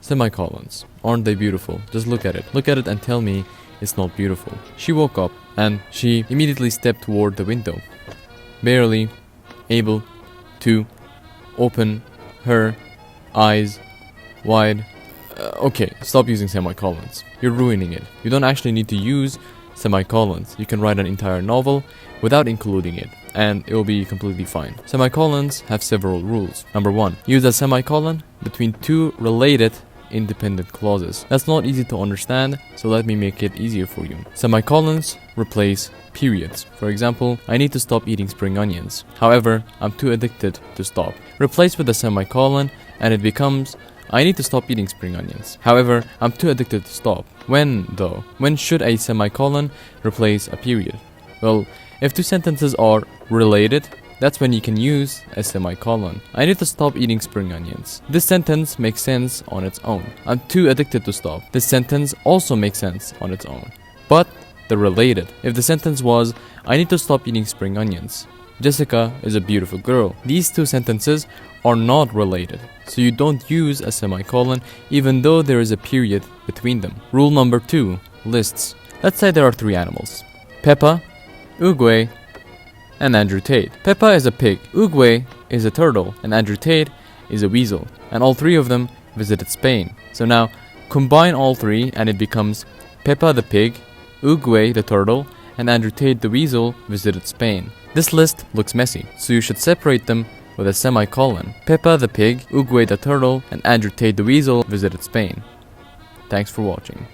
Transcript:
Semicolons. Aren't they beautiful? Just look at it. Look at it and tell me it's not beautiful. She woke up and she immediately stepped toward the window, barely able to open her eyes wide. Okay, stop using semicolons. You're ruining it. You don't actually need to use semicolons. You can write an entire novel without including it, and it will be completely fine. Semicolons have several rules. Number 1, use a semicolon between two related independent clauses. That's not easy to understand, so let me make it easier for you. Semicolons replace periods. For example, I need to stop eating spring onions. However, I'm too addicted to stop. Replace with a semicolon and it becomes I need to stop eating spring onions. However, I'm too addicted to stop. When though? When should a semicolon replace a period? Well, if two sentences are related, that's when you can use a semicolon. I need to stop eating spring onions. This sentence makes sense on its own. I'm too addicted to stop. This sentence also makes sense on its own. But they're related. If the sentence was, I need to stop eating spring onions. Jessica is a beautiful girl. These two sentences are not related, so you don't use a semicolon even though there is a period between them. Rule number 2, lists. Let's say there are 3 animals: Peppa, Uguay, and Andrew Tate. Peppa is a pig, Uguay is a turtle, and Andrew Tate is a weasel, and all 3 of them visited Spain. So now combine all 3 and it becomes Peppa the pig, Uguay the turtle, and Andrew Tate the weasel visited Spain. This list looks messy, so you should separate them with a semicolon. Peppa the pig, Uguay the turtle, and Andrew Tate the weasel visited Spain. Thanks for watching.